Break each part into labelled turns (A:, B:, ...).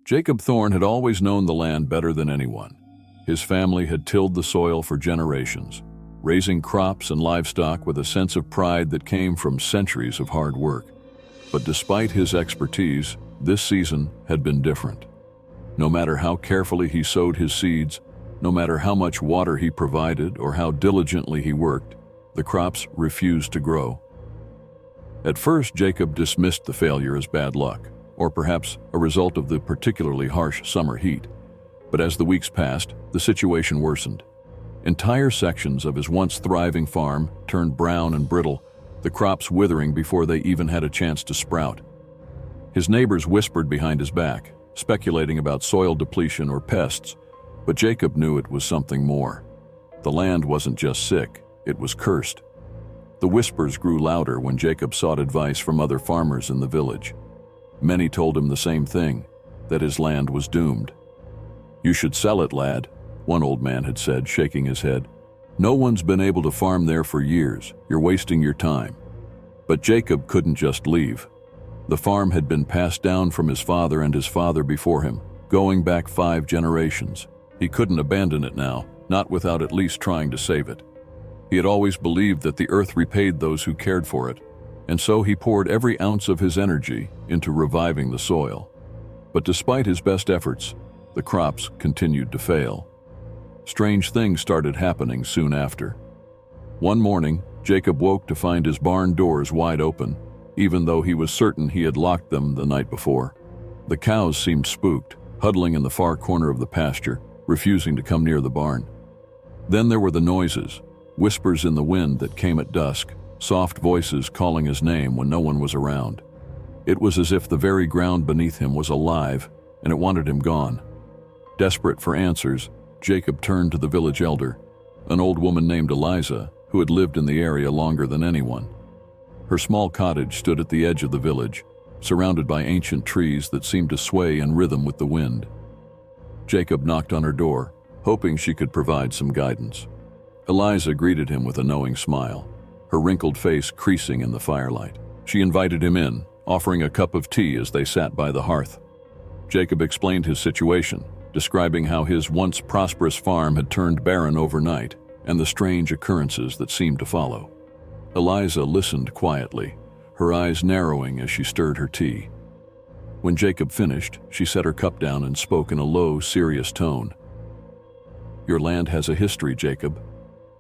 A: Jacob Thorne had always known the land better than anyone. His family had tilled the soil for generations, raising crops and livestock with a sense of pride that came from centuries of hard work. But despite his expertise, this season had been different. No matter how carefully he sowed his seeds, no matter how much water he provided or how diligently he worked, the crops refused to grow. At first, Jacob dismissed the failure as bad luck, or perhaps a result of the particularly harsh summer heat. But as the weeks passed, the situation worsened. Entire sections of his once thriving farm turned brown and brittle, the crops withering before they even had a chance to sprout. His neighbors whispered behind his back, speculating about soil depletion or pests, but Jacob knew it was something more. The land wasn't just sick, it was cursed. The whispers grew louder when Jacob sought advice from other farmers in the village. Many told him the same thing, that his land was doomed. "You should sell it, lad," one old man had said, shaking his head. "No one's been able to farm there for years. You're wasting your time." But Jacob couldn't just leave. The farm had been passed down from his father and his father before him, going back 5 generations. He couldn't abandon it now, not without at least trying to save it. He had always believed that the earth repaid those who cared for it, and so he poured every ounce of his energy into reviving the soil. But despite his best efforts, the crops continued to fail. Strange things started happening soon after. One morning, Jacob woke to find his barn doors wide open, even though he was certain he had locked them the night before. The cows seemed spooked, huddling in the far corner of the pasture, refusing to come near the barn. Then there were the noises, whispers in the wind that came at dusk, soft voices calling his name when no one was around. It was as if the very ground beneath him was alive, and it wanted him gone. Desperate for answers, Jacob turned to the village elder, an old woman named Eliza, who had lived in the area longer than anyone. Her small cottage stood at the edge of the village, surrounded by ancient trees that seemed to sway in rhythm with the wind. Jacob knocked on her door, hoping she could provide some guidance. Eliza greeted him with a knowing smile, her wrinkled face creasing in the firelight. She invited him in, offering a cup of tea as they sat by the hearth. Jacob explained his situation, describing how his once prosperous farm had turned barren overnight and the strange occurrences that seemed to follow. Eliza listened quietly, her eyes narrowing as she stirred her tea. When Jacob finished, she set her cup down and spoke in a low, serious tone. "Your land has a history, Jacob.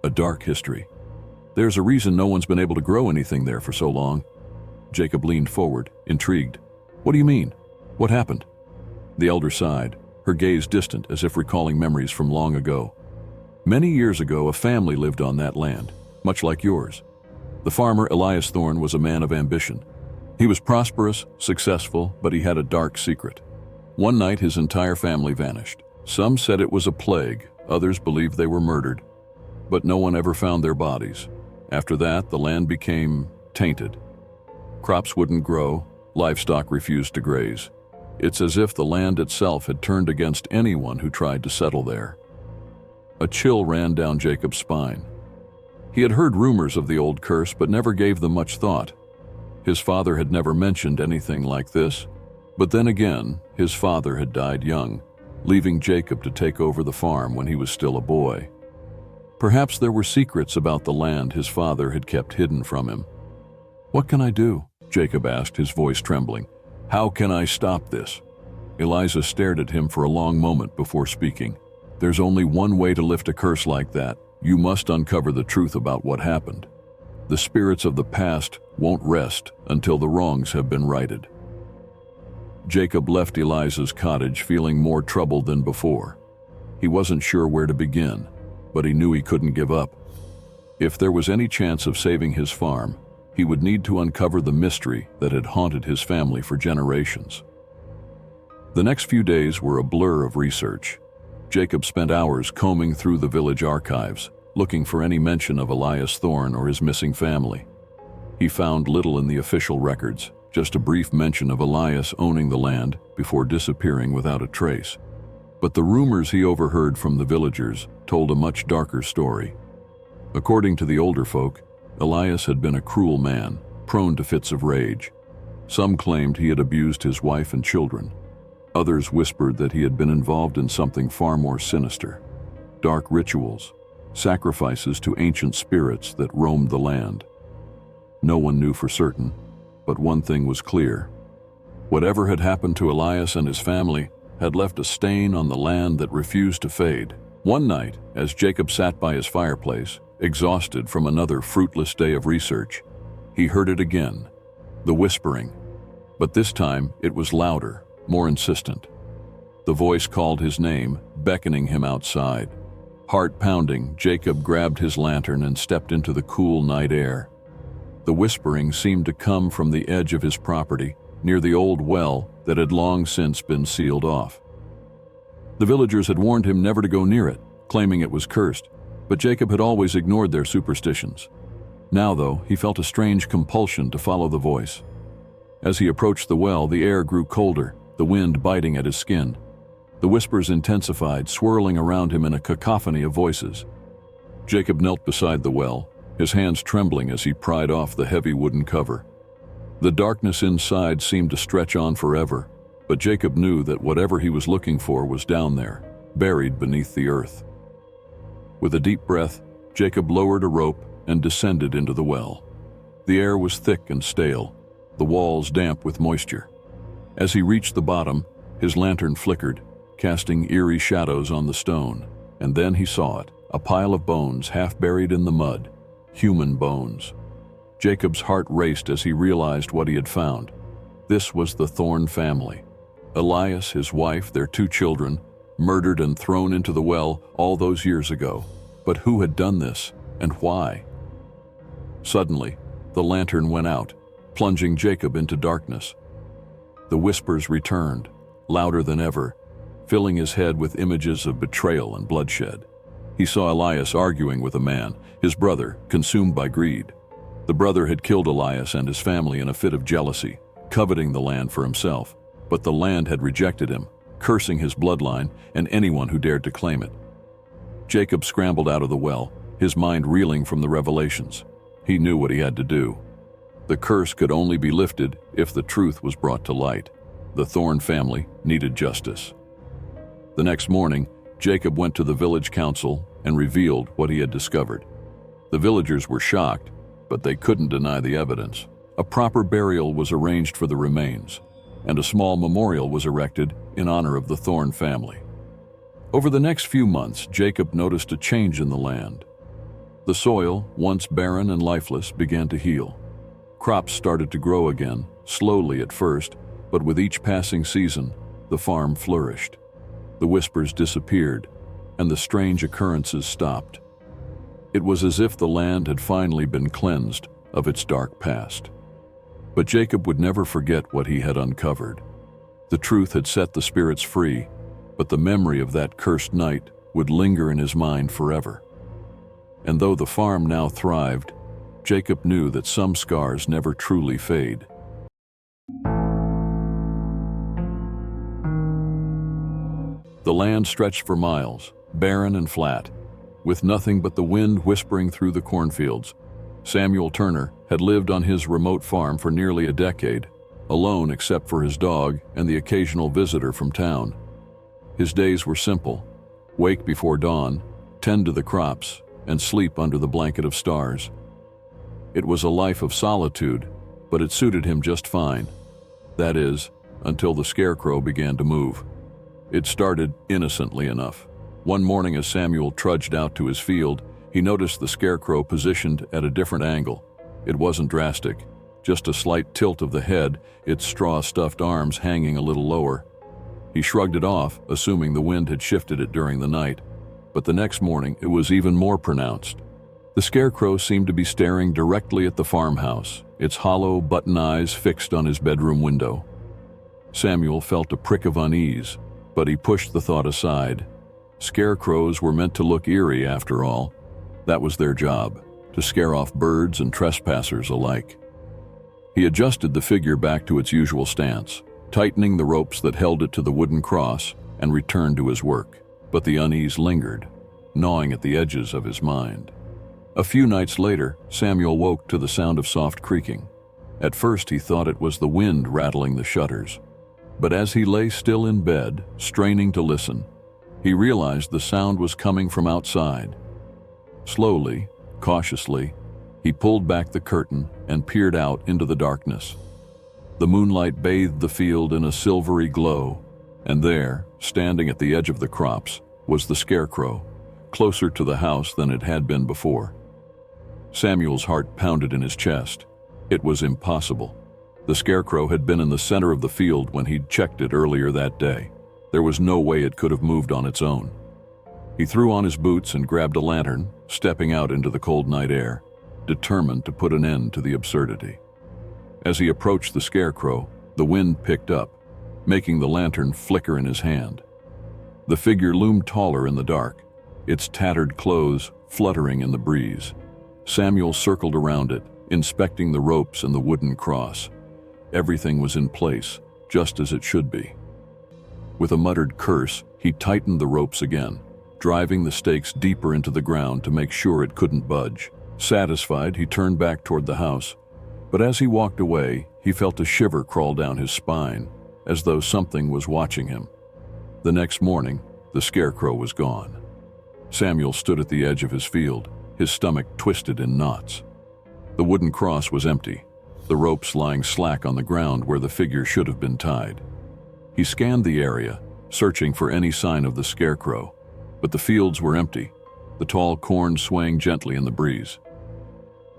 A: A dark history. There's a reason no one's been able to grow anything there for so long." Jacob leaned forward, intrigued. "What do you mean? What happened?" The elder sighed, her gaze distant as if recalling memories from long ago. "Many years ago, a family lived on that land, much like yours. The farmer, Elias Thorne, was a man of ambition. He was prosperous, successful, but he had a dark secret. One night, his entire family vanished. Some said it was a plague, others believed they were murdered. But no one ever found their bodies. After that, the land became tainted. Crops wouldn't grow, livestock refused to graze. It's as if the land itself had turned against anyone who tried to settle there." A chill ran down Jacob's spine. He had heard rumors of the old curse but never gave them much thought. His father had never mentioned anything like this, but then again, his father had died young, leaving Jacob to take over the farm when he was still a boy. Perhaps there were secrets about the land his father had kept hidden from him. "What can I do?" Jacob asked, his voice trembling. "How can I stop this?" Eliza stared at him for a long moment before speaking. "There's only one way to lift a curse like that. You must uncover the truth about what happened. The spirits of the past won't rest until the wrongs have been righted." Jacob left Eliza's cottage feeling more troubled than before. He wasn't sure where to begin, but he knew he couldn't give up. If there was any chance of saving his farm, he would need to uncover the mystery that had haunted his family for generations. The next few days were a blur of research. Jacob spent hours combing through the village archives, looking for any mention of Elias Thorne or his missing family. He found little in the official records, just a brief mention of Elias owning the land before disappearing without a trace. But the rumors he overheard from the villagers told a much darker story. According to the older folk, Elias had been a cruel man, prone to fits of rage. Some claimed he had abused his wife and children. Others whispered that he had been involved in something far more sinister. Dark rituals, sacrifices to ancient spirits that roamed the land. No one knew for certain, but one thing was clear. Whatever had happened to Elias and his family had left a stain on the land that refused to fade. One night, as Jacob sat by his fireplace, exhausted from another fruitless day of research, he heard it again, the whispering. But this time it was louder, more insistent. The voice called his name, beckoning him outside. Heart pounding, Jacob grabbed his lantern and stepped into the cool night air. The whispering seemed to come from the edge of his property, near the old well that had long since been sealed off. The villagers had warned him never to go near it, claiming it was cursed, but Jacob had always ignored their superstitions. Now, though, he felt a strange compulsion to follow the voice. As he approached the well, the air grew colder, the wind biting at his skin. The whispers intensified, swirling around him in a cacophony of voices. Jacob knelt beside the well, his hands trembling as he pried off the heavy wooden cover. The darkness inside seemed to stretch on forever, but Jacob knew that whatever he was looking for was down there, buried beneath the earth. With a deep breath, Jacob lowered a rope and descended into the well. The air was thick and stale, the walls damp with moisture. As he reached the bottom, his lantern flickered, casting eerie shadows on the stone, and then he saw it, a pile of bones half buried in the mud, human bones. Jacob's heart raced as he realized what he had found. This was the Thorne family. Elias, his wife, their 2 children, murdered and thrown into the well all those years ago. But who had done this, and why? Suddenly, the lantern went out, plunging Jacob into darkness. The whispers returned, louder than ever, filling his head with images of betrayal and bloodshed. He saw Elias arguing with a man, his brother, consumed by greed. The brother had killed Elias and his family in a fit of jealousy, coveting the land for himself. But the land had rejected him, cursing his bloodline and anyone who dared to claim it. Jacob scrambled out of the well, his mind reeling from the revelations. He knew what he had to do. The curse could only be lifted if the truth was brought to light. The Thorne family needed justice. The next morning, Jacob went to the village council and revealed what he had discovered. The villagers were shocked, but they couldn't deny the evidence. A proper burial was arranged for the remains, and a small memorial was erected in honor of the Thorne family. Over the next few months, Jacob noticed a change in the land. The soil, once barren and lifeless, began to heal. Crops started to grow again, slowly at first, but with each passing season, the farm flourished. The whispers disappeared, and the strange occurrences stopped. It was as if the land had finally been cleansed of its dark past. But Jacob would never forget what he had uncovered. The truth had set the spirits free, but the memory of that cursed night would linger in his mind forever. And though the farm now thrived, Jacob knew that some scars never truly fade. The land stretched for miles, barren and flat, with nothing but the wind whispering through the cornfields. Samuel Turner had lived on his remote farm for nearly a decade, alone except for his dog and the occasional visitor from town. His days were simple: wake before dawn, tend to the crops, and sleep under the blanket of stars. It was a life of solitude, but it suited him just fine. That is, until the scarecrow began to move. It started innocently enough. One morning as Samuel trudged out to his field, he noticed the scarecrow positioned at a different angle. It wasn't drastic, just a slight tilt of the head, its straw-stuffed arms hanging a little lower. He shrugged it off, assuming the wind had shifted it during the night. But the next morning, it was even more pronounced. The scarecrow seemed to be staring directly at the farmhouse, its hollow button eyes fixed on his bedroom window. Samuel felt a prick of unease, but he pushed the thought aside. Scarecrows were meant to look eerie, after all. That was their job, to scare off birds and trespassers alike. He adjusted the figure back to its usual stance, tightening the ropes that held it to the wooden cross, and returned to his work. But the unease lingered, gnawing at the edges of his mind. A few nights later, Samuel woke to the sound of soft creaking. At first he thought it was the wind rattling the shutters. But as he lay still in bed, straining to listen, he realized the sound was coming from outside. Slowly, cautiously, he pulled back the curtain and peered out into the darkness. The moonlight bathed the field in a silvery glow, and there, standing at the edge of the crops, was the scarecrow, closer to the house than it had been before. Samuel's heart pounded in his chest. It was impossible. The scarecrow had been in the center of the field when he'd checked it earlier that day. There was no way it could have moved on its own. He threw on his boots and grabbed a lantern, stepping out into the cold night air, determined to put an end to the absurdity. As he approached the scarecrow, the wind picked up, making the lantern flicker in his hand. The figure loomed taller in the dark, its tattered clothes fluttering in the breeze. Samuel circled around it, inspecting the ropes and the wooden cross. Everything was in place, just as it should be. With a muttered curse, he tightened the ropes again, driving the stakes deeper into the ground to make sure it couldn't budge. Satisfied, he turned back toward the house, but as he walked away, he felt a shiver crawl down his spine, as though something was watching him. The next morning, the scarecrow was gone. Samuel stood at the edge of his field, his stomach twisted in knots. The wooden cross was empty, the ropes lying slack on the ground where the figure should have been tied. He scanned the area, searching for any sign of the scarecrow, but the fields were empty, the tall corn swaying gently in the breeze.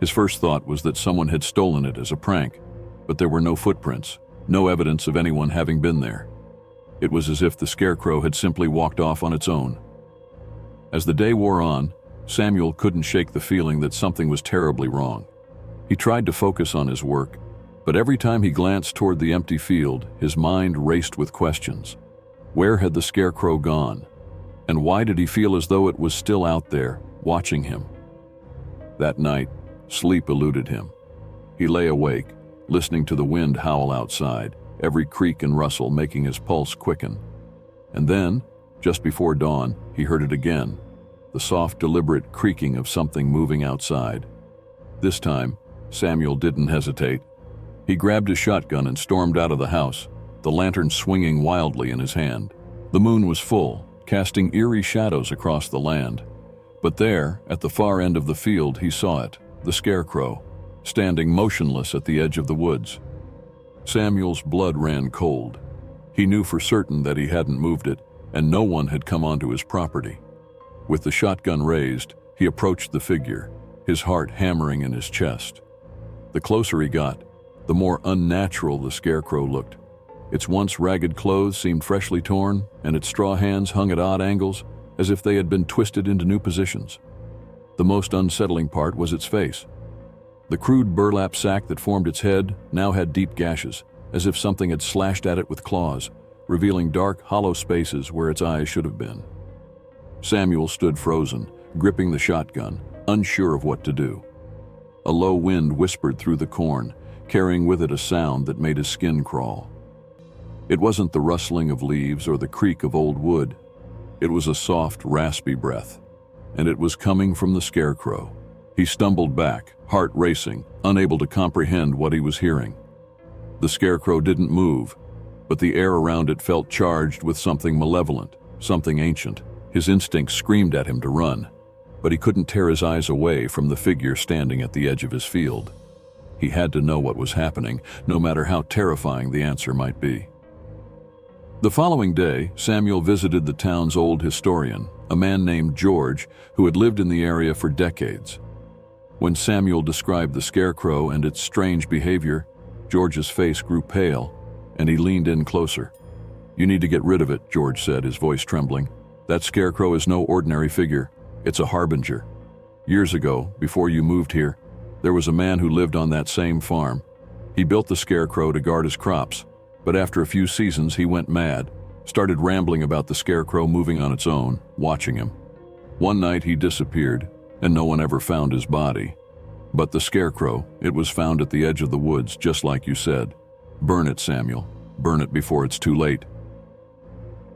A: His first thought was that someone had stolen it as a prank, but there were no footprints, no evidence of anyone having been there. It was as if the scarecrow had simply walked off on its own. As the day wore on, Samuel couldn't shake the feeling that something was terribly wrong. He tried to focus on his work, but every time he glanced toward the empty field, his mind raced with questions. Where had the scarecrow gone? And why did he feel as though it was still out there, watching him? That night, sleep eluded him. He lay awake, listening to the wind howl outside, every creak and rustle making his pulse quicken. And then, just before dawn, he heard it again, the soft, deliberate creaking of something moving outside. This time, Samuel didn't hesitate. He grabbed his shotgun and stormed out of the house, the lantern swinging wildly in his hand. The moon was full, casting eerie shadows across the land. But there, at the far end of the field, he saw it, the scarecrow, standing motionless at the edge of the woods. Samuel's blood ran cold. He knew for certain that he hadn't moved it, and no one had come onto his property. With the shotgun raised, he approached the figure, his heart hammering in his chest. The closer he got, the more unnatural the scarecrow looked. Its once ragged clothes seemed freshly torn, and its straw hands hung at odd angles, as if they had been twisted into new positions. The most unsettling part was its face. The crude burlap sack that formed its head now had deep gashes, as if something had slashed at it with claws, revealing dark, hollow spaces where its eyes should have been. Samuel stood frozen, gripping the shotgun, unsure of what to do. A low wind whispered through the corn, carrying with it a sound that made his skin crawl. It wasn't the rustling of leaves or the creak of old wood. It was a soft, raspy breath, and it was coming from the scarecrow. He stumbled back, heart racing, unable to comprehend what he was hearing. The scarecrow didn't move, but the air around it felt charged with something malevolent, something ancient. His instincts screamed at him to run, but he couldn't tear his eyes away from the figure standing at the edge of his field. He had to know what was happening, no matter how terrifying the answer might be. The following day, Samuel visited the town's old historian, a man named George, who had lived in the area for decades. When Samuel described the scarecrow and its strange behavior, George's face grew pale, and he leaned in closer. "You need to get rid of it," George said, his voice trembling. "That scarecrow is no ordinary figure. It's a harbinger. Years ago, before you moved here, there was a man who lived on that same farm. He built the scarecrow to guard his crops, but after a few seasons he went mad, started rambling about the scarecrow moving on its own, watching him. One night he disappeared, and no one ever found his body. But the scarecrow, it was found at the edge of the woods, just like you said. Burn it, Samuel. Burn it before it's too late."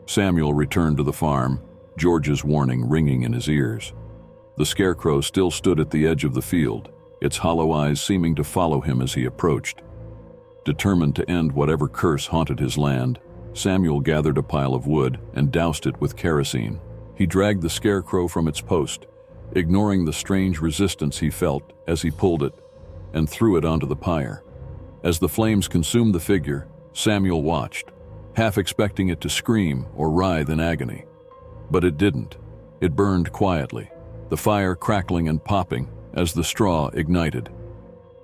A: Samuel returned to the farm, George's warning ringing in his ears. The scarecrow still stood at the edge of the field, its hollow eyes seeming to follow him as he approached. Determined to end whatever curse haunted his land, Samuel gathered a pile of wood and doused it with kerosene. He dragged the scarecrow from its post, ignoring the strange resistance he felt as he pulled it, and threw it onto the pyre. As the flames consumed the figure, Samuel watched, half expecting it to scream or writhe in agony. But it didn't. It burned quietly, the fire crackling and popping as the straw ignited.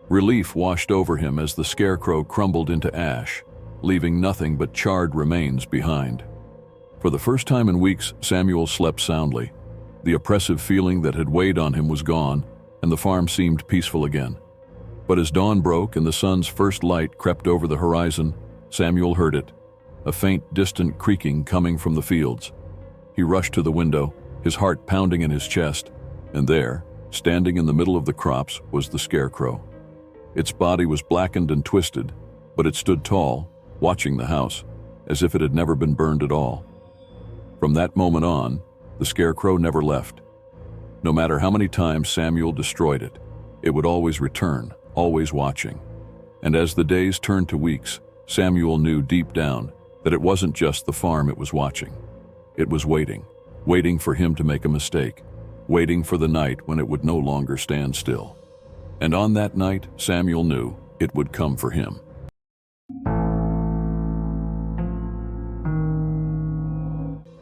A: Relief washed over him as the scarecrow crumbled into ash, leaving nothing but charred remains behind. For the first time in weeks, Samuel slept soundly. The oppressive feeling that had weighed on him was gone, and the farm seemed peaceful again. But as dawn broke and the sun's first light crept over the horizon, Samuel heard it, a faint, distant creaking coming from the fields. He rushed to the window, his heart pounding in his chest, and there, standing in the middle of the crops, was the scarecrow. Its body was blackened and twisted, but it stood tall, watching the house, as if it had never been burned at all. From that moment on, the scarecrow never left. No matter how many times Samuel destroyed it, it would always return, always watching. And as the days turned to weeks, Samuel knew deep down that it wasn't just the farm it was watching. It was waiting, waiting for him to make a mistake, waiting for the night when it would no longer stand still. And on that night, Samuel knew it would come for him.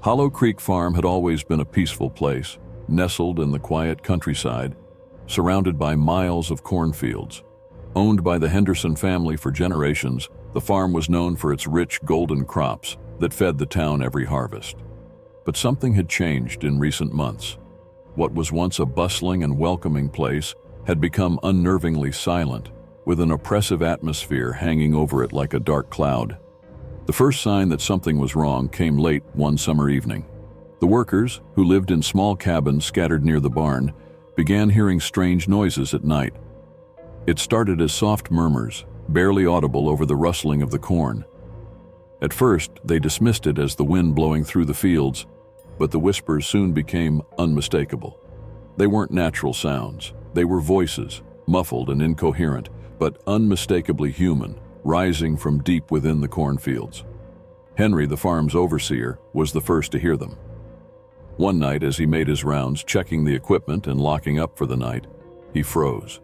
A: Hollow Creek Farm had always been a peaceful place, nestled in the quiet countryside, surrounded by miles of cornfields. Owned by the Henderson family for generations, the farm was known for its rich golden crops that fed the town every harvest. But something had changed in recent months. What was once a bustling and welcoming place had become unnervingly silent, with an oppressive atmosphere hanging over it like a dark cloud. The first sign that something was wrong came late one summer evening. The workers, who lived in small cabins scattered near the barn, began hearing strange noises at night. It started as soft murmurs, barely audible over the rustling of the corn. At first, they dismissed it as the wind blowing through the fields, but the whispers soon became unmistakable. They weren't natural sounds. They were voices, muffled and incoherent, but unmistakably human, rising from deep within the cornfields. Henry, the farm's overseer, was the first to hear them. One night, as he made his rounds, checking the equipment and locking up for the night, he froze.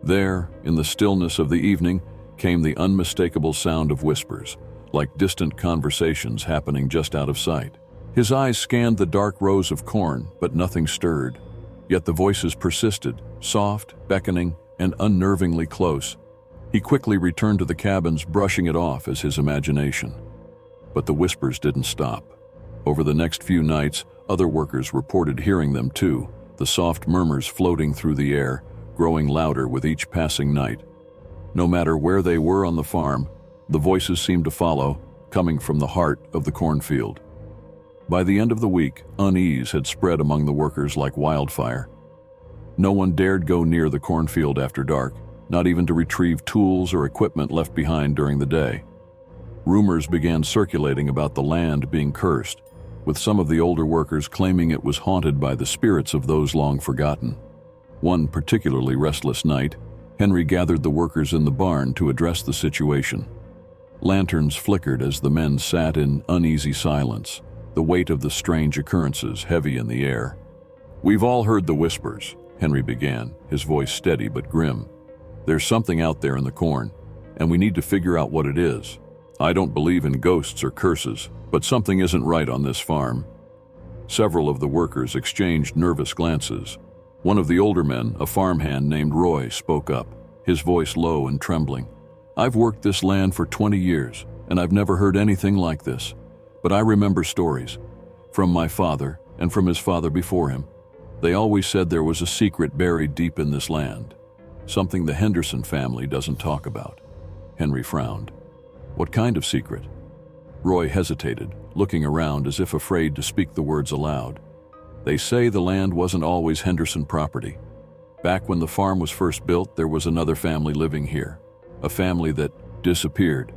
A: There, in the stillness of the evening, came the unmistakable sound of whispers, like distant conversations happening just out of sight. His eyes scanned the dark rows of corn, but nothing stirred. Yet the voices persisted, soft, beckoning, and unnervingly close. He quickly returned to the cabins, brushing it off as his imagination. But the whispers didn't stop. Over the next few nights, other workers reported hearing them too, the soft murmurs floating through the air, growing louder with each passing night. No matter where they were on the farm, the voices seemed to follow, coming from the heart of the cornfield. By the end of the week, unease had spread among the workers like wildfire. No one dared go near the cornfield after dark, not even to retrieve tools or equipment left behind during the day. Rumors began circulating about the land being cursed, with some of the older workers claiming it was haunted by the spirits of those long forgotten. One particularly restless night, Henry gathered the workers in the barn to address the situation. Lanterns flickered as the men sat in uneasy silence, the weight of the strange occurrences heavy in the air. "We've all heard the whispers," Henry began, his voice steady but grim. "There's something out there in the corn, and we need to figure out what it is. I don't believe in ghosts or curses, but something isn't right on this farm." Several of the workers exchanged nervous glances. One of the older men, a farmhand named Roy, spoke up, his voice low and trembling. "I've worked this land for 20 years, and I've never heard anything like this. But I remember stories, from my father and from his father before him. They always said there was a secret buried deep in this land, something the Henderson family doesn't talk about." Henry frowned. "What kind of secret?" Roy hesitated, looking around as if afraid to speak the words aloud. "They say the land wasn't always Henderson property. Back when the farm was first built, there was another family living here, a family that disappeared.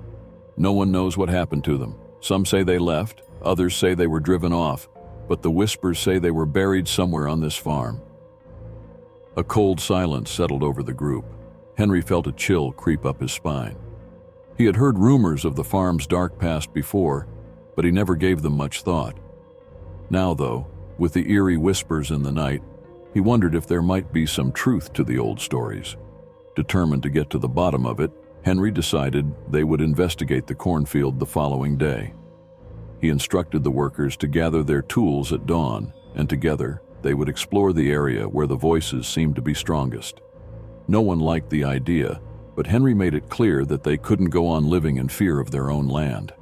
A: No one knows what happened to them. Some say they left, others say they were driven off, but the whispers say they were buried somewhere on this farm." A cold silence settled over the group. Henry felt a chill creep up his spine. He had heard rumors of the farm's dark past before, but he never gave them much thought. Now, though, with the eerie whispers in the night, he wondered if there might be some truth to the old stories. Determined to get to the bottom of it, Henry decided they would investigate the cornfield the following day. He instructed the workers to gather their tools at dawn, and together they would explore the area where the voices seemed to be strongest. No one liked the idea, but Henry made it clear that they couldn't go on living in fear of their own land.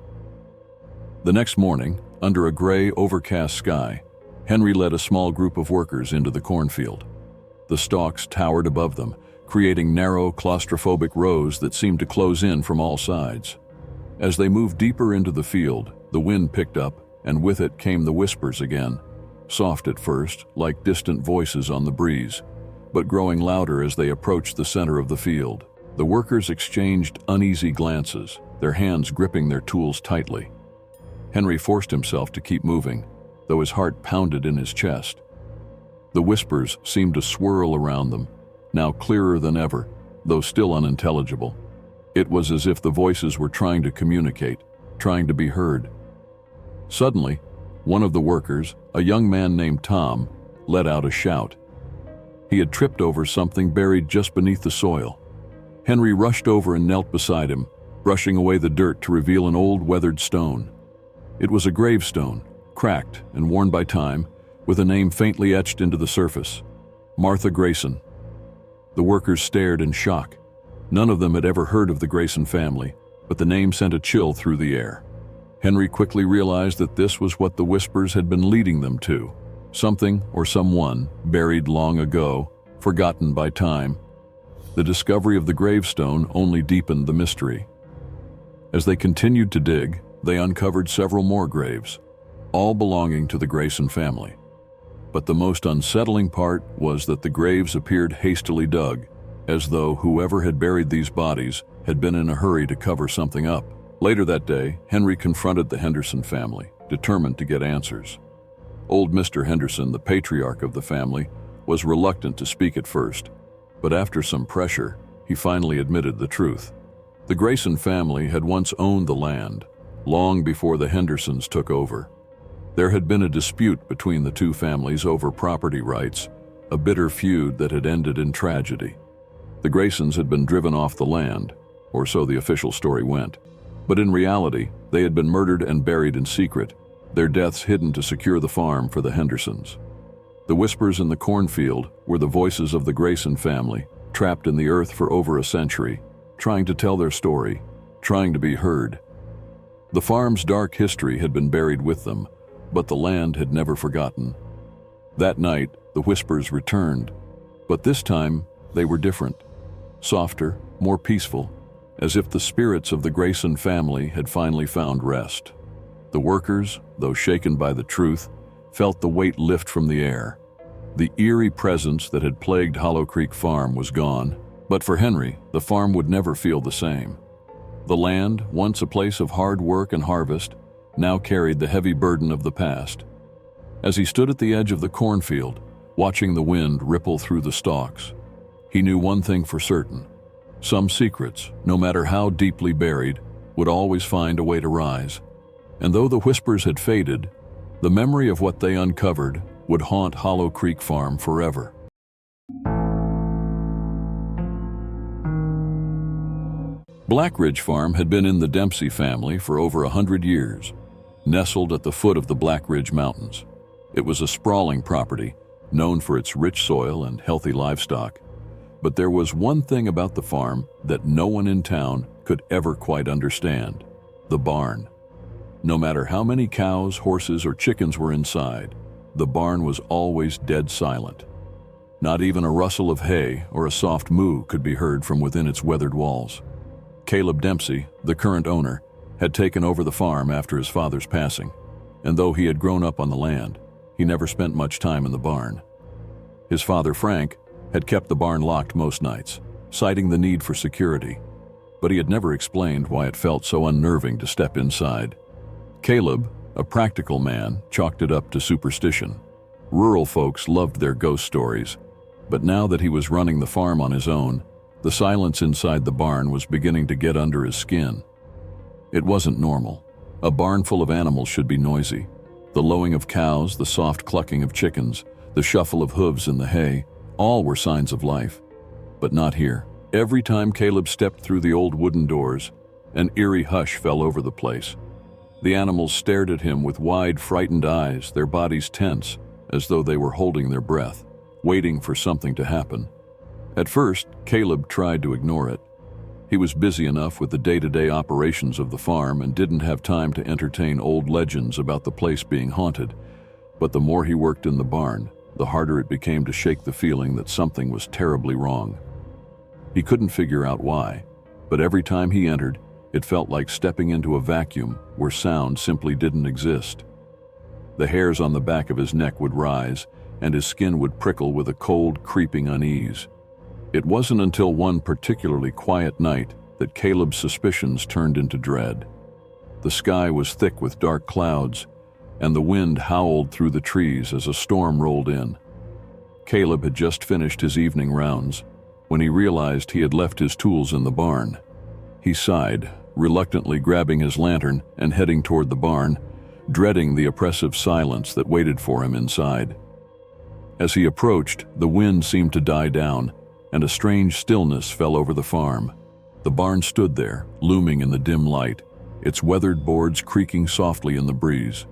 A: The next morning, under a gray, overcast sky, Henry led a small group of workers into the cornfield. The stalks towered above them, creating narrow, claustrophobic rows that seemed to close in from all sides. As they moved deeper into the field, the wind picked up, and with it came the whispers again, soft at first, like distant voices on the breeze, but growing louder as they approached the center of the field. The workers exchanged uneasy glances, their hands gripping their tools tightly. Henry forced himself to keep moving, though his heart pounded in his chest. The whispers seemed to swirl around them, now clearer than ever, though still unintelligible. It was as if the voices were trying to communicate, trying to be heard. Suddenly, one of the workers, a young man named Tom, let out a shout. He had tripped over something buried just beneath the soil. Henry rushed over and knelt beside him, brushing away the dirt to reveal an old weathered stone. It was a gravestone, cracked and worn by time, with a name faintly etched into the surface: Martha Grayson. The workers stared in shock. None of them had ever heard of the Grayson family, but the name sent a chill through the air. Henry quickly realized that this was what the whispers had been leading them to: something or someone buried long ago, forgotten by time. The discovery of the gravestone only deepened the mystery. As they continued to dig, they uncovered several more graves, all belonging to the Grayson family. But the most unsettling part was that the graves appeared hastily dug, as though whoever had buried these bodies had been in a hurry to cover something up. Later that day, Henry confronted the Henderson family, determined to get answers. Old Mr. Henderson, the patriarch of the family, was reluctant to speak at first, but after some pressure, he finally admitted the truth. The Grayson family had once owned the land, long before the Hendersons took over. There had been a dispute between the two families over property rights, a bitter feud that had ended in tragedy. The Graysons had been driven off the land, or so the official story went. But in reality, they had been murdered and buried in secret, their deaths hidden to secure the farm for the Hendersons. The whispers in the cornfield were the voices of the Grayson family, trapped in the earth for over a century, trying to tell their story, trying to be heard. The farm's dark history had been buried with them, but the land had never forgotten. That night, the whispers returned, but this time they were different, softer, more peaceful, as if the spirits of the Grayson family had finally found rest. The workers, though shaken by the truth, felt the weight lift from the air. The eerie presence that had plagued Hollow Creek Farm was gone, but for Henry, the farm would never feel the same. The land, once a place of hard work and harvest, now carried the heavy burden of the past. As he stood at the edge of the cornfield, watching the wind ripple through the stalks, he knew one thing for certain: some secrets, no matter how deeply buried, would always find a way to rise. And though the whispers had faded, the memory of what they uncovered would haunt Hollow Creek Farm forever. Black Ridge Farm had been in the Dempsey family for over 100 years, nestled at the foot of the Black Ridge Mountains. It was a sprawling property, known for its rich soil and healthy livestock. But there was one thing about the farm that no one in town could ever quite understand: the barn. No matter how many cows, horses, or chickens were inside, the barn was always dead silent. Not even a rustle of hay or a soft moo could be heard from within its weathered walls. Caleb Dempsey, the current owner, had taken over the farm after his father's passing, and though he had grown up on the land, he never spent much time in the barn. His father, Frank, had kept the barn locked most nights, citing the need for security, but he had never explained why it felt so unnerving to step inside. Caleb, a practical man, chalked it up to superstition. Rural folks loved their ghost stories, but now that he was running the farm on his own, The silence inside the barn was beginning to get under his skin. It wasn't normal. A barn full of animals should be noisy. The lowing of cows, the soft clucking of chickens, the shuffle of hooves in the hay, all were signs of life. But not here. Every time Caleb stepped through the old wooden doors, an eerie hush fell over the place. The animals stared at him with wide, frightened eyes, their bodies tense, as though they were holding their breath, waiting for something to happen. At first, Caleb tried to ignore it. He was busy enough with the day-to-day operations of the farm and didn't have time to entertain old legends about the place being haunted. But the more he worked in the barn, the harder it became to shake the feeling that something was terribly wrong. He couldn't figure out why, but every time he entered, it felt like stepping into a vacuum where sound simply didn't exist. The hairs on the back of his neck would rise, and his skin would prickle with a cold, creeping unease. It wasn't until one particularly quiet night that Caleb's suspicions turned into dread. The sky was thick with dark clouds, and the wind howled through the trees as a storm rolled in. Caleb had just finished his evening rounds when he realized he had left his tools in the barn. He sighed, reluctantly grabbing his lantern and heading toward the barn, dreading the oppressive silence that waited for him inside. As he approached, the wind seemed to die down, and a strange stillness fell over the farm. The barn stood there, looming in the dim light, its weathered boards creaking softly in the breeze.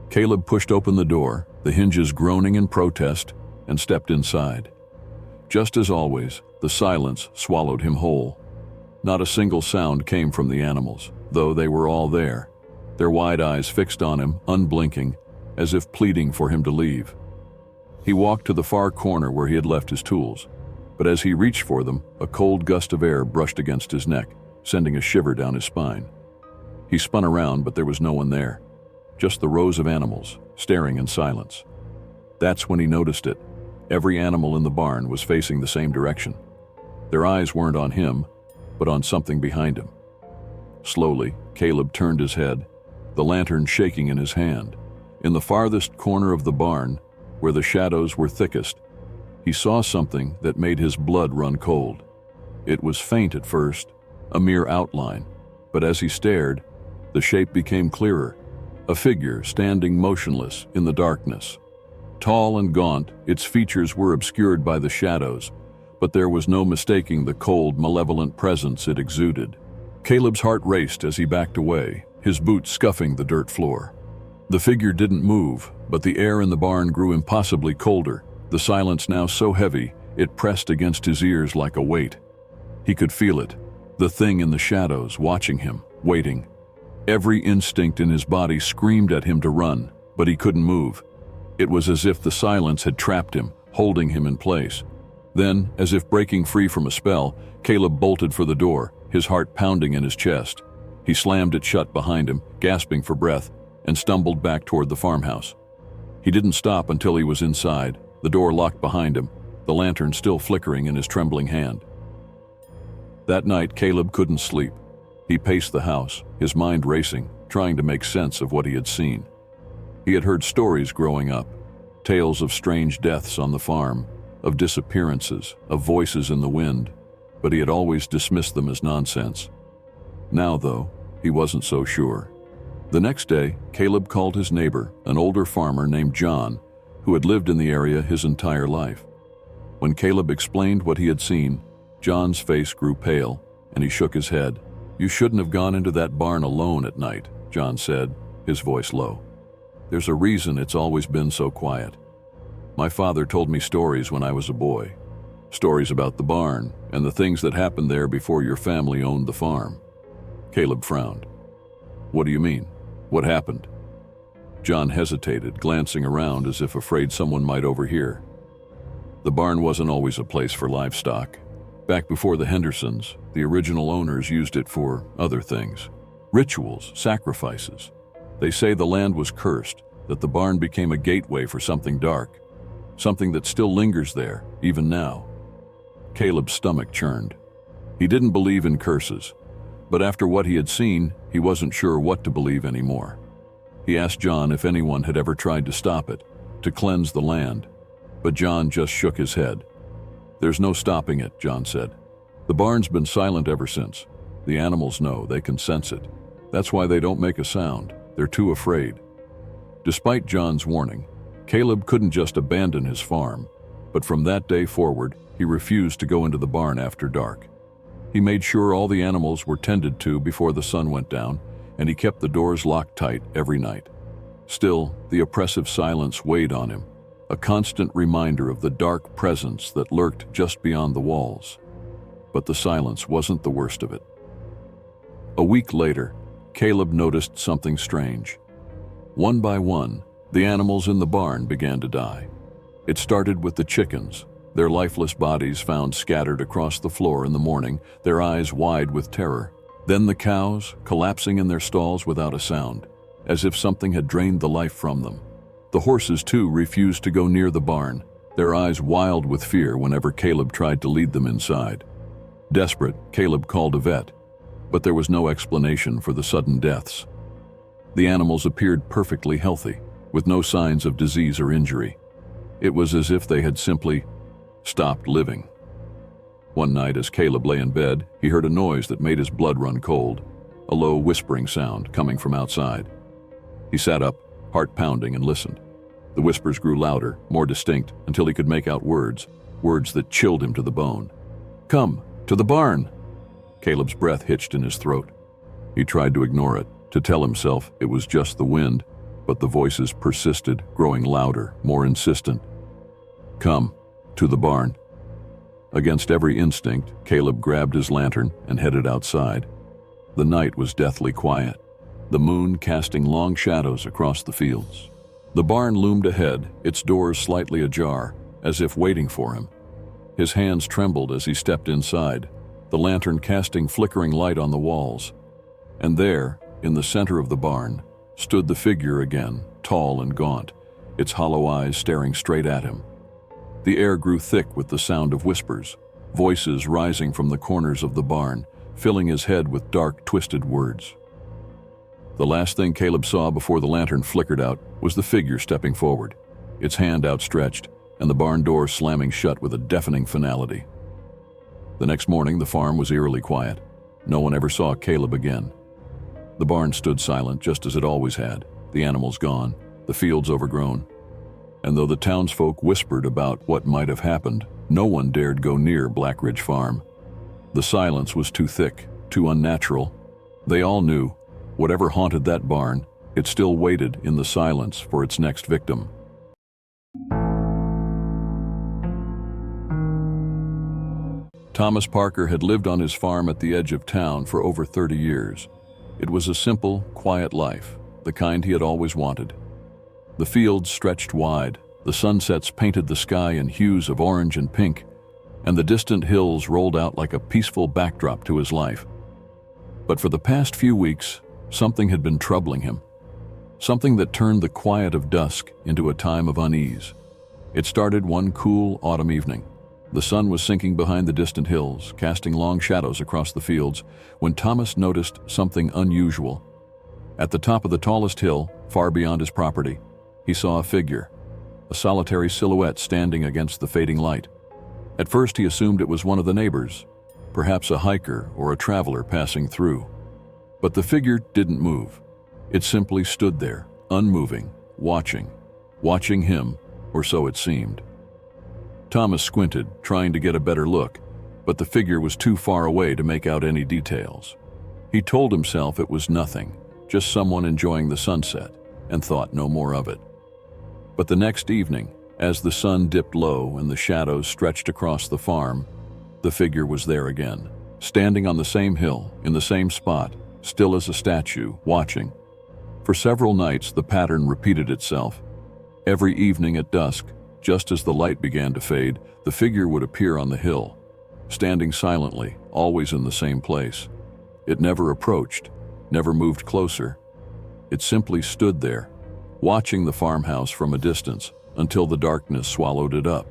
A: Caleb pushed open the door, the hinges groaning in protest, and stepped inside. Just as always, the silence swallowed him whole. Not a single sound came from the animals, though they were all there, their wide eyes fixed on him, unblinking, as if pleading for him to leave. He walked to the far corner where he had left his tools, but as he reached for them, a cold gust of air brushed against his neck, sending a shiver down his spine. He spun around, but there was no one there, just the rows of animals, staring in silence. That's when he noticed it. Every animal in the barn was facing the same direction. Their eyes weren't on him, but on something behind him. Slowly, Caleb turned his head, the lantern shaking in his hand. In the farthest corner of the barn, where the shadows were thickest, he saw something that made his blood run cold. It was faint at first, a mere outline, but as he stared, the shape became clearer, a figure standing motionless in the darkness. Tall and gaunt, its features were obscured by the shadows, but there was no mistaking the cold, malevolent presence it exuded. Caleb's heart raced as he backed away, his boots scuffing the dirt floor. The figure didn't move, but the air in the barn grew impossibly colder, the silence now so heavy it pressed against his ears like a weight. He could feel it, the thing in the shadows, watching him, waiting. Every instinct in his body screamed at him to run, but he couldn't move. It was as if the silence had trapped him, holding him in place. Then, as if breaking free from a spell, Caleb bolted for the door, his heart pounding in his chest. He slammed it shut behind him, gasping for breath, and stumbled back toward the farmhouse. He didn't stop until he was inside, the door locked behind him, the lantern still flickering in his trembling hand. That night, Caleb couldn't sleep. He paced the house, his mind racing, trying to make sense of what he had seen. He had heard stories growing up, tales of strange deaths on the farm, of disappearances, of voices in the wind, but he had always dismissed them as nonsense. Now, though, he wasn't so sure. The next day, Caleb called his neighbor, an older farmer named John, who had lived in the area his entire life. When Caleb explained what he had seen, John's face grew pale, and he shook his head. "You shouldn't have gone into that barn alone at night," John said, his voice low. "There's a reason it's always been so quiet. My father told me stories when I was a boy. Stories about the barn and the things that happened there before your family owned the farm." Caleb frowned. "What do you mean? What happened?" John hesitated, glancing around as if afraid someone might overhear. The barn wasn't always a place for livestock. Back before the Hendersons, the original owners used it for other things. Rituals, sacrifices. They say the land was cursed, that the barn became a gateway for something dark, something that still lingers there, even now. Caleb's stomach churned. He didn't believe in curses, but after what he had seen, he wasn't sure what to believe anymore. He asked John if anyone had ever tried to stop it, to cleanse the land, but John just shook his head. "There's no stopping it," John said. The barn's been silent ever since. The animals know, they can sense it. That's why they don't make a sound. They're too afraid. Despite John's warning, Caleb couldn't just abandon his farm, but from that day forward, he refused to go into the barn after dark. He made sure all the animals were tended to before the sun went down, and he kept the doors locked tight every night. Still, the oppressive silence weighed on him, a constant reminder of the dark presence that lurked just beyond the walls. But the silence wasn't the worst of it. A week later, Caleb noticed something strange. One by one, the animals in the barn began to die. It started with the chickens, their lifeless bodies found scattered across the floor in the morning, their eyes wide with terror. Then the cows, collapsing in their stalls without a sound, as if something had drained the life from them. The horses, too, refused to go near the barn, their eyes wild with fear whenever Caleb tried to lead them inside. Desperate, Caleb called a vet, but there was no explanation for the sudden deaths. The animals appeared perfectly healthy, with no signs of disease or injury. It was as if they had simply stopped living. One night, as Caleb lay in bed, he heard a noise that made his blood run cold, a low whispering sound coming from outside. He sat up, heart pounding, and listened. The whispers grew louder, more distinct, until he could make out words that chilled him to the bone. "Come, to the barn!" Caleb's breath hitched in his throat. He tried to ignore it, to tell himself it was just the wind, but the voices persisted, growing louder, more insistent. "Come, to the barn." Against every instinct, Caleb grabbed his lantern and headed outside. The night was deathly quiet, the moon casting long shadows across the fields. The barn loomed ahead, its doors slightly ajar, as if waiting for him. His hands trembled as he stepped inside, the lantern casting flickering light on the walls. And there, in the center of the barn, stood the figure again, tall and gaunt, its hollow eyes staring straight at him. The air grew thick with the sound of whispers, voices rising from the corners of the barn, filling his head with dark, twisted words. The last thing Caleb saw before the lantern flickered out was the figure stepping forward, its hand outstretched, and the barn door slamming shut with a deafening finality. The next morning, the farm was eerily quiet. No one ever saw Caleb again. The barn stood silent just as it always had, the animals gone, the fields overgrown. And though the townsfolk whispered about what might have happened, no one dared go near Black Ridge Farm. The silence was too thick, too unnatural. They all knew, whatever haunted that barn, it still waited in the silence for its next victim. Thomas Parker had lived on his farm at the edge of town for over 30 years. It was a simple, quiet life, the kind he had always wanted. The fields stretched wide, the sunsets painted the sky in hues of orange and pink, and the distant hills rolled out like a peaceful backdrop to his life. But for the past few weeks, something had been troubling him. Something that turned the quiet of dusk into a time of unease. It started one cool autumn evening. The sun was sinking behind the distant hills, casting long shadows across the fields, when Thomas noticed something unusual. At the top of the tallest hill, far beyond his property, he saw a figure, a solitary silhouette standing against the fading light. At first he assumed it was one of the neighbors, perhaps a hiker or a traveler passing through. But the figure didn't move. It simply stood there, unmoving, watching him, or so it seemed. Thomas squinted, trying to get a better look, but the figure was too far away to make out any details. He told himself it was nothing, just someone enjoying the sunset, and thought no more of it. But the next evening, as the sun dipped low and the shadows stretched across the farm, the figure was there again, standing on the same hill, in the same spot, still as a statue, watching. For several nights, the pattern repeated itself. Every evening at dusk, just as the light began to fade, the figure would appear on the hill, standing silently, always in the same place. It never approached, never moved closer. It simply stood there, watching the farmhouse from a distance until the darkness swallowed it up.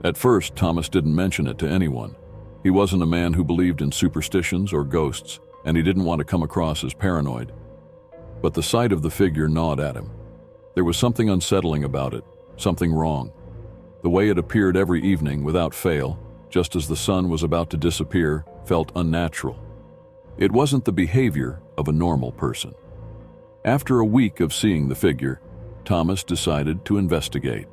A: At first, Thomas didn't mention it to anyone. He wasn't a man who believed in superstitions or ghosts, and he didn't want to come across as paranoid. But the sight of the figure gnawed at him. There was something unsettling about it, something wrong. The way it appeared every evening without fail, just as the sun was about to disappear, felt unnatural. It wasn't the behavior of a normal person. After a week of seeing the figure, Thomas decided to investigate.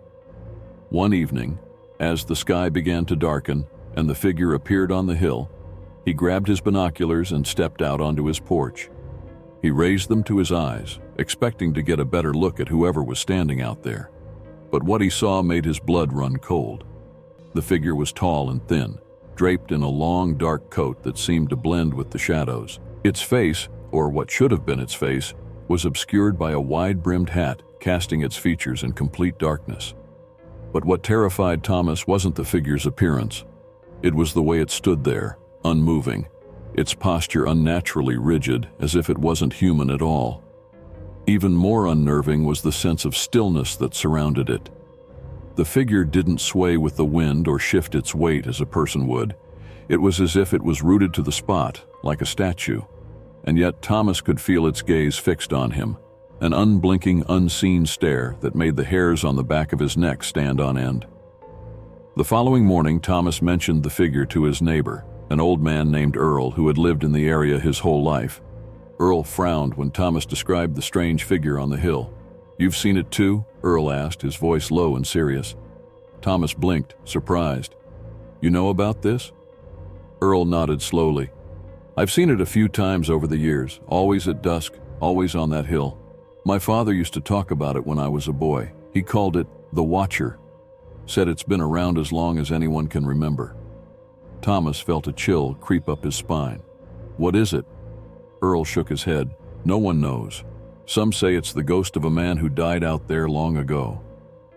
A: One evening, as the sky began to darken and the figure appeared on the hill, he grabbed his binoculars and stepped out onto his porch. He raised them to his eyes, expecting to get a better look at whoever was standing out there. But what he saw made his blood run cold. The figure was tall and thin, draped in a long, dark coat that seemed to blend with the shadows. Its face, or what should have been its face, was obscured by a wide-brimmed hat, casting its features in complete darkness. But what terrified Thomas wasn't the figure's appearance. It was the way it stood there, unmoving, its posture unnaturally rigid, as if it wasn't human at all. Even more unnerving was the sense of stillness that surrounded it. The figure didn't sway with the wind or shift its weight as a person would. It was as if it was rooted to the spot, like a statue. And yet Thomas could feel its gaze fixed on him, an unblinking, unseen stare that made the hairs on the back of his neck stand on end. The following morning, Thomas mentioned the figure to his neighbor, an old man named Earl who had lived in the area his whole life. Earl frowned when Thomas described the strange figure on the hill. "You've seen it too?" Earl asked, his voice low and serious. Thomas blinked, surprised. "You know about this?" Earl nodded slowly. "I've seen it a few times over the years, always at dusk, always on that hill. My father used to talk about it when I was a boy. He called it the Watcher. Said it's been around as long as anyone can remember." Thomas felt a chill creep up his spine. "What is it?" Earl shook his head. "No one knows. Some say it's the ghost of a man who died out there long ago.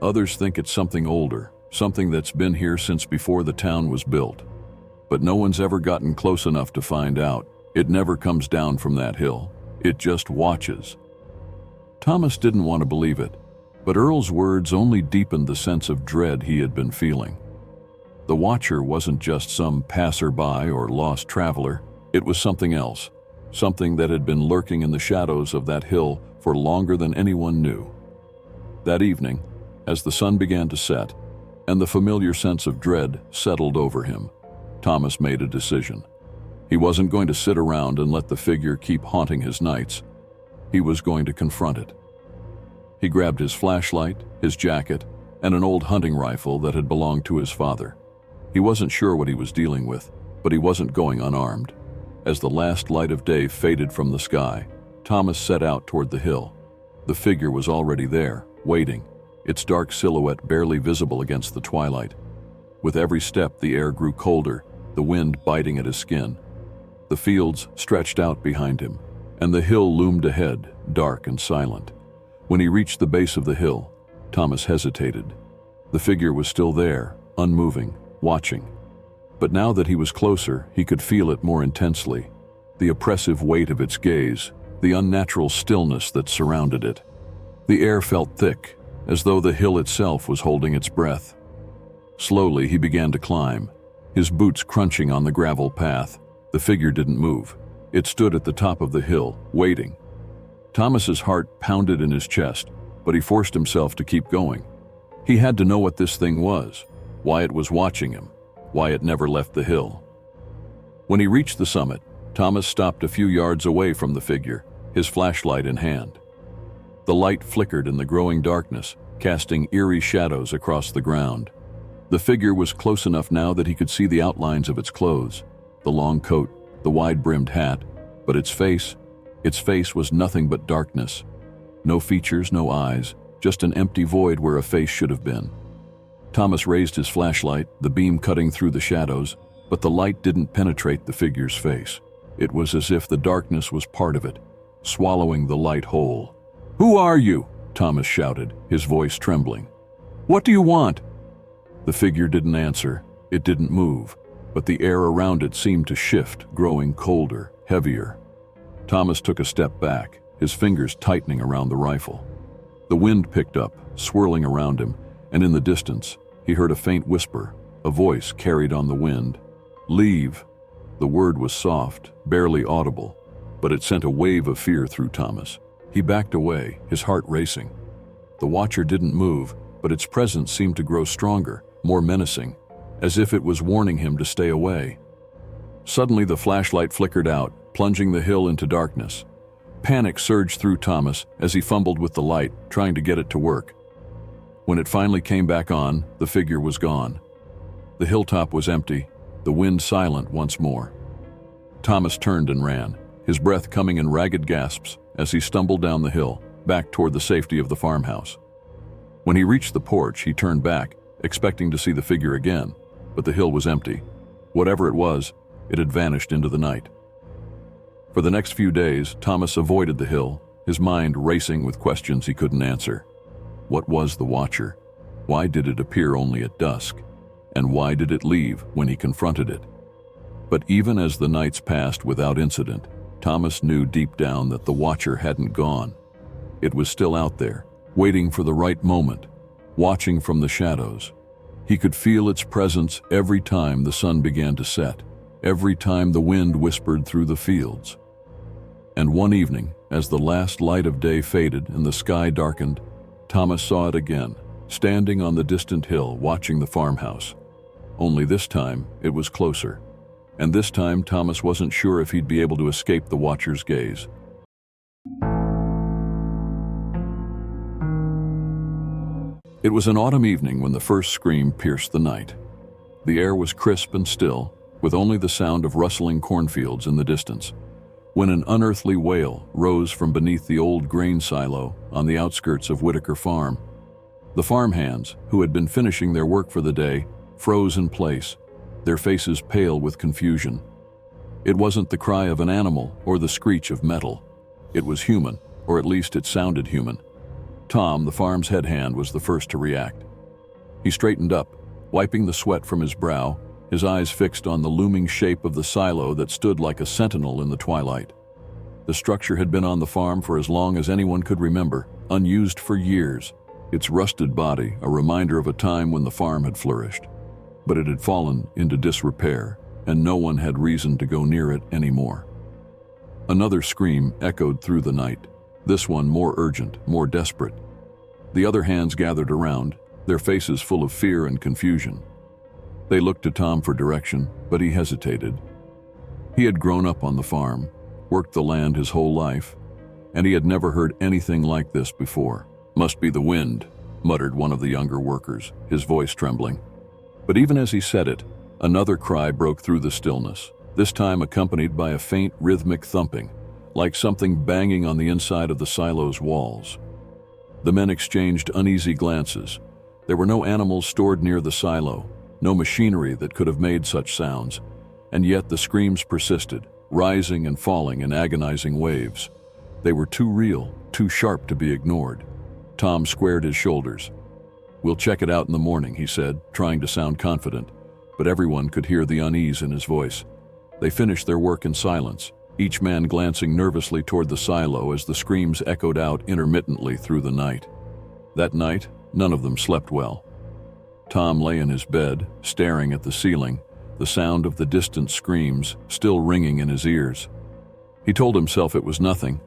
A: Others think it's something older, something that's been here since before the town was built. But no one's ever gotten close enough to find out. It never comes down from that hill. It just watches." Thomas didn't want to believe it, but Earl's words only deepened the sense of dread he had been feeling. The Watcher wasn't just some passerby or lost traveler. It was something else, something that had been lurking in the shadows of that hill for longer than anyone knew. That evening, as the sun began to set, and the familiar sense of dread settled over him, Thomas made a decision. He wasn't going to sit around and let the figure keep haunting his nights. He was going to confront it. He grabbed his flashlight, his jacket, and an old hunting rifle that had belonged to his father. He wasn't sure what he was dealing with, but he wasn't going unarmed. As the last light of day faded from the sky, Thomas set out toward the hill. The figure was already there, waiting, its dark silhouette barely visible against the twilight. With every step, the air grew colder, the wind biting at his skin. The fields stretched out behind him, and the hill loomed ahead, dark and silent. When he reached the base of the hill, Thomas hesitated. The figure was still there, unmoving, watching. But now that he was closer, he could feel it more intensely. The oppressive weight of its gaze, the unnatural stillness that surrounded it. The air felt thick, as though the hill itself was holding its breath. Slowly, he began to climb, his boots crunching on the gravel path. The figure didn't move. It stood at the top of the hill, waiting. Thomas's heart pounded in his chest, but he forced himself to keep going. He had to know what this thing was, why it was watching him, why it never left the hill. When he reached the summit, Thomas stopped a few yards away from the figure, his flashlight in hand. The light flickered in the growing darkness, casting eerie shadows across the ground. The figure was close enough now that he could see the outlines of its clothes, the long coat, the wide-brimmed hat, but its face was nothing but darkness. No features, no eyes, just an empty void where a face should have been. Thomas raised his flashlight, the beam cutting through the shadows, but the light didn't penetrate the figure's face. It was as if the darkness was part of it, swallowing the light whole. "Who are you?" Thomas shouted, his voice trembling. "What do you want?" The figure didn't answer. It didn't move, but the air around it seemed to shift, growing colder, heavier. Thomas took a step back, his fingers tightening around the rifle. The wind picked up, swirling around him, and in the distance, he heard a faint whisper, a voice carried on the wind. "Leave." The word was soft, barely audible, but it sent a wave of fear through Thomas. He backed away, his heart racing. The Watcher didn't move, but its presence seemed to grow stronger, more menacing, as if it was warning him to stay away. Suddenly the flashlight flickered out, plunging the hill into darkness. Panic surged through Thomas as he fumbled with the light, trying to get it to work. When it finally came back on, the figure was gone. The hilltop was empty, the wind silent once more. Thomas turned and ran, his breath coming in ragged gasps as he stumbled down the hill, back toward the safety of the farmhouse. When he reached the porch, he turned back, expecting to see the figure again, but the hill was empty. Whatever it was, it had vanished into the night. For the next few days, Thomas avoided the hill, his mind racing with questions he couldn't answer. What was the Watcher? Why did it appear only at dusk? And why did it leave when he confronted it? But even as the nights passed without incident, Thomas knew deep down that the Watcher hadn't gone. It was still out there, waiting for the right moment, watching from the shadows. He could feel its presence every time the sun began to set, every time the wind whispered through the fields. And one evening, as the last light of day faded and the sky darkened, Thomas saw it again, standing on the distant hill watching the farmhouse. Only this time, it was closer. And this time, Thomas wasn't sure if he'd be able to escape the Watcher's gaze. It was an autumn evening when the first scream pierced the night. The air was crisp and still, with only the sound of rustling cornfields in the distance, when an unearthly wail rose from beneath the old grain silo on the outskirts of Whitaker Farm. The farmhands, who had been finishing their work for the day, froze in place, their faces pale with confusion. It wasn't the cry of an animal or the screech of metal. It was human, or at least it sounded human. Tom, the farm's head hand, was the first to react. He straightened up, wiping the sweat from his brow, his eyes fixed on the looming shape of the silo that stood like a sentinel in the twilight. The structure had been on the farm for as long as anyone could remember, unused for years, its rusted body a reminder of a time when the farm had flourished. But it had fallen into disrepair, and no one had reason to go near it anymore. Another scream echoed through the night, this one more urgent, more desperate. The other hands gathered around, their faces full of fear and confusion. They looked to Tom for direction, but he hesitated. He had grown up on the farm, worked the land his whole life, and he had never heard anything like this before. "Must be the wind," muttered one of the younger workers, his voice trembling. But even as he said it, another cry broke through the stillness, this time accompanied by a faint rhythmic thumping, like something banging on the inside of the silo's walls. The men exchanged uneasy glances. There were no animals stored near the silo, no machinery that could have made such sounds, and yet the screams persisted, rising and falling in agonizing waves. They were too real, too sharp to be ignored. Tom squared his shoulders. "We'll check it out in the morning," he said, trying to sound confident, but everyone could hear the unease in his voice. They finished their work in silence, each man glancing nervously toward the silo as the screams echoed out intermittently through the night. That night, none of them slept well. Tom lay in his bed, staring at the ceiling, the sound of the distant screams still ringing in his ears. He told himself it was nothing,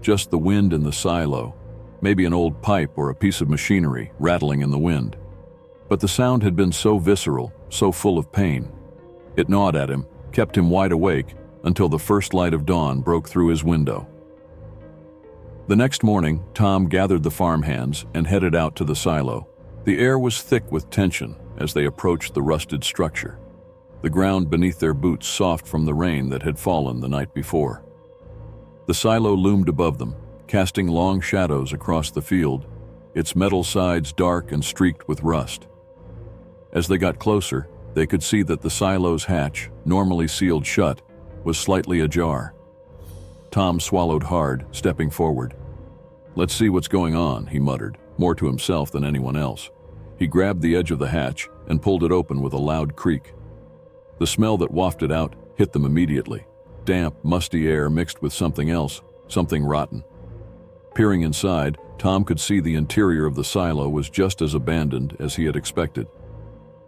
A: just the wind in the silo, maybe an old pipe or a piece of machinery rattling in the wind. But the sound had been so visceral, so full of pain. It gnawed at him, kept him wide awake, until the first light of dawn broke through his window. The next morning, Tom gathered the farmhands and headed out to the silo. The air was thick with tension as they approached the rusted structure, the ground beneath their boots soft from the rain that had fallen the night before. The silo loomed above them, casting long shadows across the field, its metal sides dark and streaked with rust. As they got closer, they could see that the silo's hatch, normally sealed shut, was slightly ajar. Tom swallowed hard, stepping forward. "Let's see what's going on," he muttered, more to himself than anyone else. He grabbed the edge of the hatch and pulled it open with a loud creak. The smell that wafted out hit them immediately. Damp, musty air mixed with something else, something rotten. Peering inside, Tom could see the interior of the silo was just as abandoned as he had expected.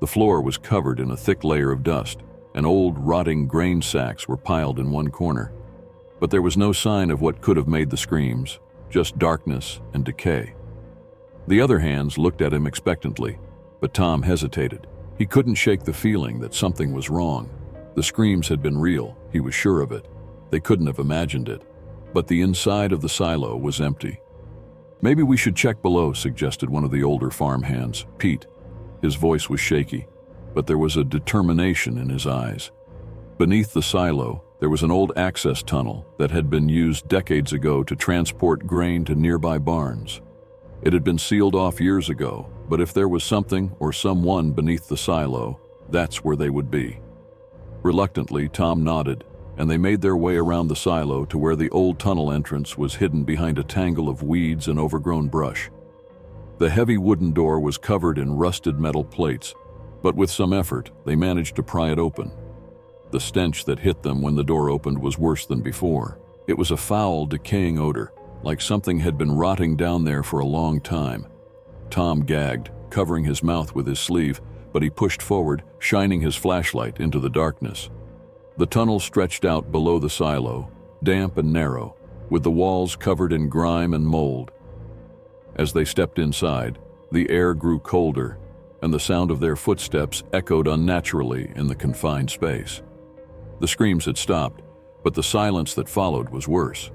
A: The floor was covered in a thick layer of dust, and old, rotting grain sacks were piled in one corner. But there was no sign of what could have made the screams, just darkness and decay. The other hands looked at him expectantly, but Tom hesitated. He couldn't shake the feeling that something was wrong. The screams had been real, he was sure of it. They couldn't have imagined it. But the inside of the silo was empty. "Maybe we should check below," suggested one of the older farmhands, Pete. His voice was shaky, but there was a determination in his eyes. Beneath the silo, there was an old access tunnel that had been used decades ago to transport grain to nearby barns. It had been sealed off years ago, but if there was something or someone beneath the silo, that's where they would be. Reluctantly, Tom nodded, and they made their way around the silo to where the old tunnel entrance was hidden behind a tangle of weeds and overgrown brush. The heavy wooden door was covered in rusted metal plates, but with some effort, they managed to pry it open. The stench that hit them when the door opened was worse than before. It was a foul, decaying odor, like something had been rotting down there for a long time. Tom gagged, covering his mouth with his sleeve, but he pushed forward, shining his flashlight into the darkness. The tunnel stretched out below the silo, damp and narrow, with the walls covered in grime and mold. As they stepped inside, the air grew colder, and the sound of their footsteps echoed unnaturally in the confined space. The screams had stopped, but the silence that followed was worse.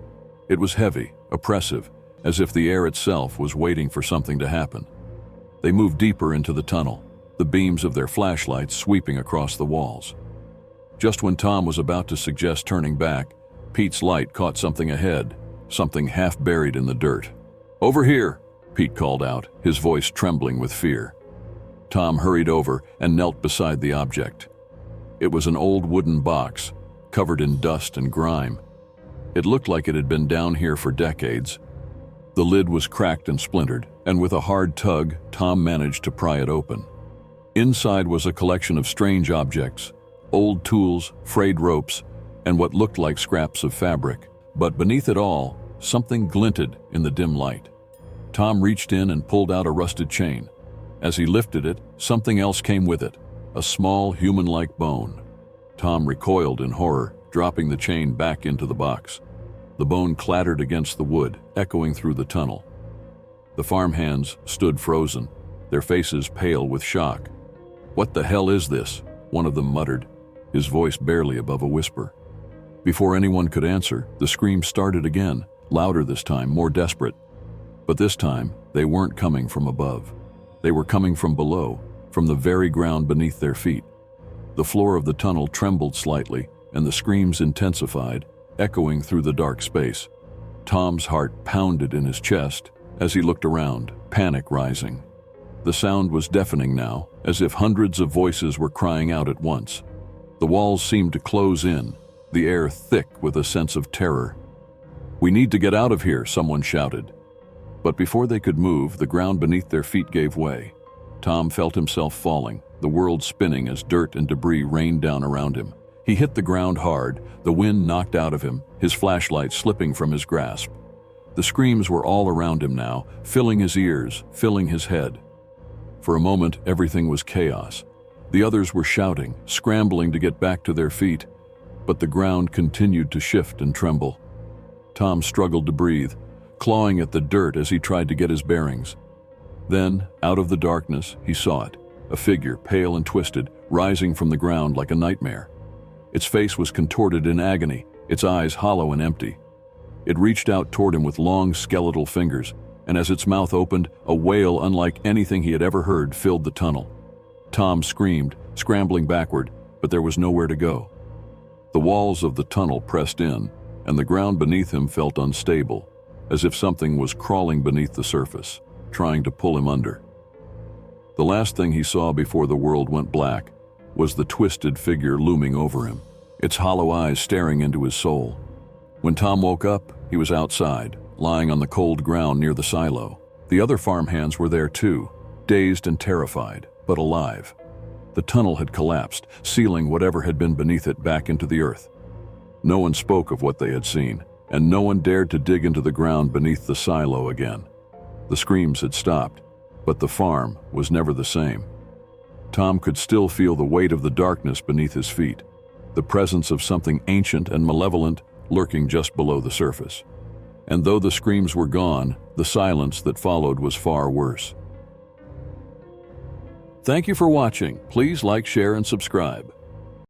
A: It was heavy, oppressive, as if the air itself was waiting for something to happen. They moved deeper into the tunnel, the beams of their flashlights sweeping across the walls. Just when Tom was about to suggest turning back, Pete's light caught something ahead, something half buried in the dirt. "Over here," Pete called out, his voice trembling with fear. Tom hurried over and knelt beside the object. It was an old wooden box, covered in dust and grime. It looked like it had been down here for decades. The lid was cracked and splintered, and with a hard tug, Tom managed to pry it open. Inside was a collection of strange objects, old tools, frayed ropes, and what looked like scraps of fabric. But beneath it all, something glinted in the dim light. Tom reached in and pulled out a rusted chain. As he lifted it, something else came with it, a small human-like bone. Tom recoiled in horror, dropping the chain back into the box. The bone clattered against the wood, echoing through the tunnel. The farmhands stood frozen, their faces pale with shock. "What the hell is this?" one of them muttered, his voice barely above a whisper. Before anyone could answer, the scream started again, louder this time, more desperate. But this time, they weren't coming from above. They were coming from below, from the very ground beneath their feet. The floor of the tunnel trembled slightly, and the screams intensified, echoing through the dark space. Tom's heart pounded in his chest as he looked around, panic rising. The sound was deafening now, as if hundreds of voices were crying out at once. The walls seemed to close in, the air thick with a sense of terror. "We need to get out of here," someone shouted. But before they could move, the ground beneath their feet gave way. Tom felt himself falling, the world spinning as dirt and debris rained down around him. He hit the ground hard, the wind knocked out of him, his flashlight slipping from his grasp. The screams were all around him now, filling his ears, filling his head. For a moment, everything was chaos. The others were shouting, scrambling to get back to their feet, but the ground continued to shift and tremble. Tom struggled to breathe, clawing at the dirt as he tried to get his bearings. Then, out of the darkness, he saw it, a figure, pale and twisted, rising from the ground like a nightmare. Its face was contorted in agony, its eyes hollow and empty. It reached out toward him with long skeletal fingers, and as its mouth opened, a wail unlike anything he had ever heard filled the tunnel. Tom screamed, scrambling backward, but there was nowhere to go. The walls of the tunnel pressed in, and the ground beneath him felt unstable, as if something was crawling beneath the surface, trying to pull him under. The last thing he saw before the world went black was the twisted figure looming over him, its hollow eyes staring into his soul. When Tom woke up, he was outside, lying on the cold ground near the silo. The other farmhands were there too, dazed and terrified, but alive. The tunnel had collapsed, sealing whatever had been beneath it back into the earth. No one spoke of what they had seen, and no one dared to dig into the ground beneath the silo again. The screams had stopped, but the farm was never the same. Tom could still feel the weight of the darkness beneath his feet, the presence of something ancient and malevolent lurking just below the surface. And though the screams were gone, the silence that followed was far worse. Thank you for watching. Please like, share, and subscribe.